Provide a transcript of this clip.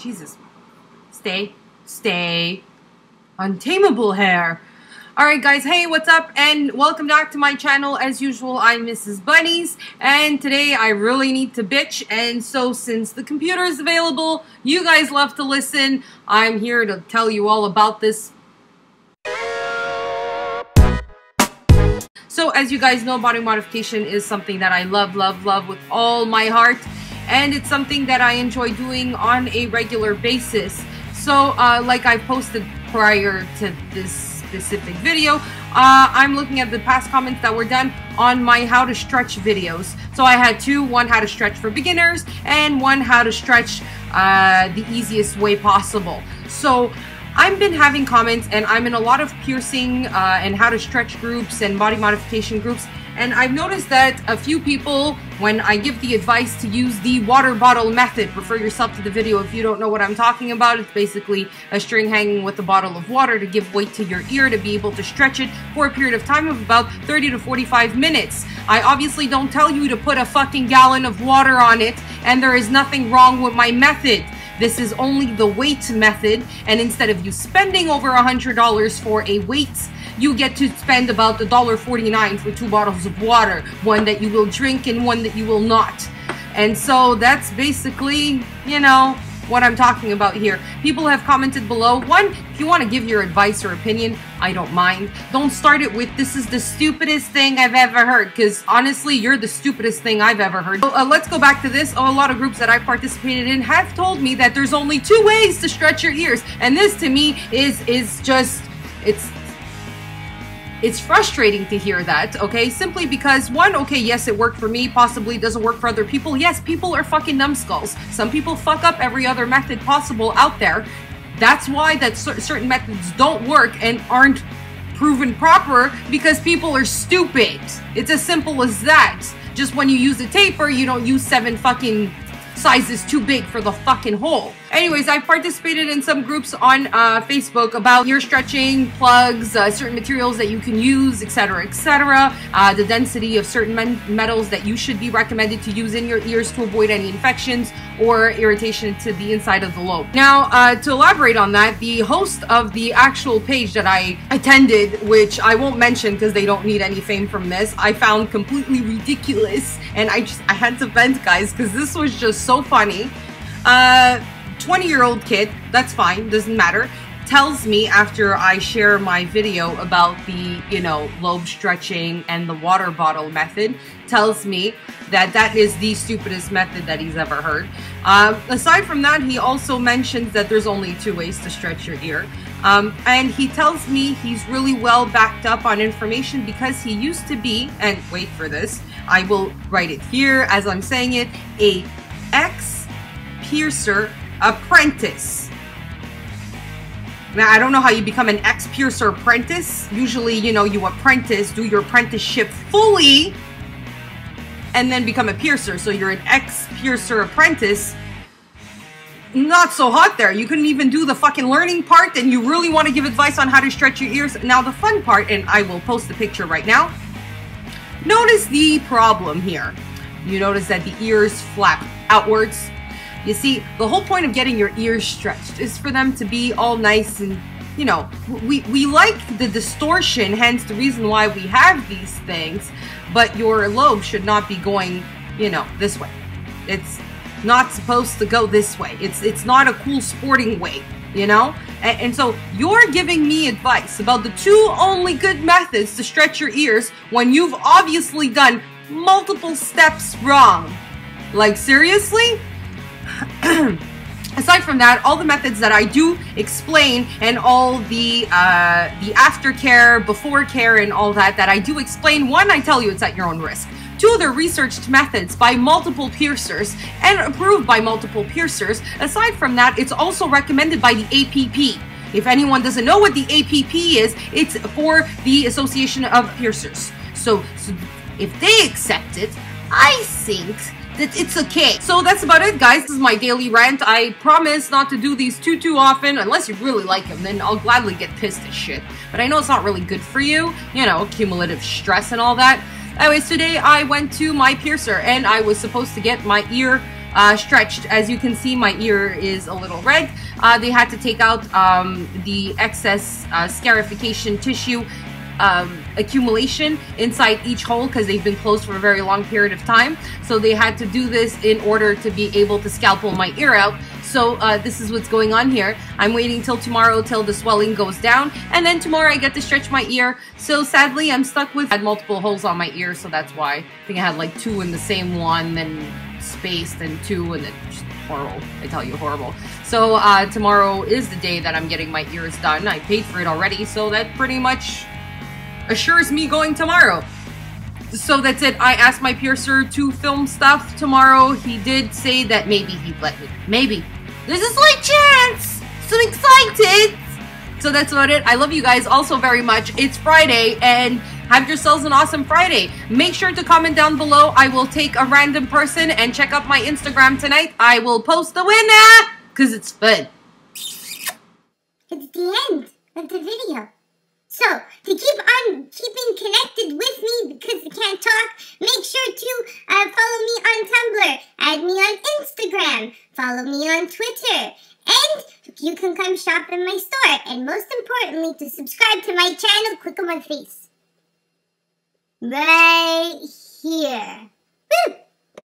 Jesus. Stay. Untamable hair. Alright guys, hey, what's up? And welcome back to my channel. As usual, I'm Mrs. Bunnies. And today I really need to bitch. And so since the computer is available, you guys love to listen, I'm here to tell you all about this. So as you guys know, body modification is something that I love with all my heart. And it's something that I enjoy doing on a regular basis. So like I posted prior to this specific video, I'm looking at the past comments that were done on my how to stretch videos. So I had two, one how to stretch for beginners and one how to stretch the easiest way possible. So I've been having comments, and I'm in a lot of piercing and how to stretch groups and body modification groups, and I've noticed that a few people, when I give the advice to use the water bottle method, refer yourself to the video if you don't know what I'm talking about. It's basically a string hanging with a bottle of water to give weight to your ear to be able to stretch it for a period of time of about 30 to 45 minutes. I obviously don't tell you to put a fucking gallon of water on it, and there is nothing wrong with my method. This is only the weight method, and instead of you spending over $100 for a weight, you get to spend about $1.49 for 2 bottles of water, one that you will drink and one that you will not. And so that's basically, you know, what I'm talking about here. People have commented below. One, if you want to give your advice or opinion, I don't mind. Don't start it with, this is the stupidest thing I've ever heard, because honestly, you're the stupidest thing I've ever heard. So, let's go back to this. A lot of groups that I've participated in have told me that there's only 2 ways to stretch your ears. And this to me is just, it's frustrating to hear that, okay? Simply because, one, okay, yes, it worked for me, possibly doesn't work for other people. Yes, people are fucking numbskulls. Some people fuck up every other method possible out there. That's why that certain methods don't work and aren't proven proper, because people are stupid. It's as simple as that. Just when you use a taper, you don't use 7 fucking sizes too big for the fucking hole. Anyways, I've participated in some groups on Facebook about ear stretching, plugs, certain materials that you can use, etc., etc., the density of certain metals that you should be recommended to use in your ears to avoid any infections or irritation to the inside of the lobe. Now, to elaborate on that, the host of the actual page that I attended, which I won't mention because they don't need any fame from this, I found completely ridiculous, and I had to vent, guys, because this was just so funny. 20-year-old kid, that's fine, doesn't matter, tells me after I share my video about the, you know, lobe stretching and the water bottle method, tells me that that is the stupidest method that he's ever heard. Aside from that, he also mentions that there's only 2 ways to stretch your ear. And he tells me he's really well backed up on information because he used to be, and wait for this, I will write it here as I'm saying it, a ex-piercer apprentice. Now, I don't know how you become an ex-piercer apprentice. Usually, you know, you apprentice, do your apprenticeship fully, and then become a piercer. So you're an ex-piercer apprentice. Not so hot there. You couldn't even do the fucking learning part, and you really want to give advice on how to stretch your ears. Now, the fun part, and I will post the picture right now. Notice the problem here. You notice that the ears flap outwards. You see, the whole point of getting your ears stretched is for them to be all nice and, you know, we like the distortion, hence the reason why we have these things, but your lobe should not be going, you know, this way. It's not supposed to go this way. It's not a cool sporting way, you know? And so you're giving me advice about the 2 only good methods to stretch your ears when you've obviously done multiple steps wrong. Like, seriously? Aside from that, all the methods that I do explain and all the aftercare, before care, and all that I do explain, 1, I tell you it's at your own risk. 2, they're researched methods by multiple piercers and approved by multiple piercers. Aside from that, it's also recommended by the APP. If anyone doesn't know what the APP is, it's for the Association of Piercers. So if they accept it, I think that it's okay. So that's about it, guys. This is my daily rant. I promise not to do these too often, unless you really like them, then I'll gladly get pissed as shit. But I know it's not really good for you, you know, cumulative stress and all that. Anyways, today I went to my piercer and I was supposed to get my ear stretched. As you can see, my ear is a little red. They had to take out the excess scarification tissue accumulation inside each hole because they've been closed for a very long period of time. So they had to do this in order to be able to scalpel my ear out. So this is what's going on here. I'm waiting till tomorrow till the swelling goes down, and then tomorrow I get to stretch my ear. So sadly, I'm stuck with I had multiple holes on my ear, so that's why. I think I had like 2 in the same one, then spaced, and 2, and then just horrible. I tell you, horrible. So tomorrow is the day that I'm getting my ears done. I paid for it already, so that pretty much assures me going tomorrow. So that's it. I asked my piercer to film stuff tomorrow. He did say that maybe he'd let me. Maybe. There's a slight chance. So excited. So that's about it. I love you guys also very much. It's Friday, and have yourselves an awesome Friday. Make sure to comment down below. I will take a random person, and check out my Instagram tonight. I will post the winner because it's fun. It's the end of the video. So, to keep on keeping connected with me because I can't talk, make sure to follow me on Tumblr, add me on Instagram, follow me on Twitter, and you can come shop in my store. And most importantly, to subscribe to my channel, click on my face. Right here. Woo!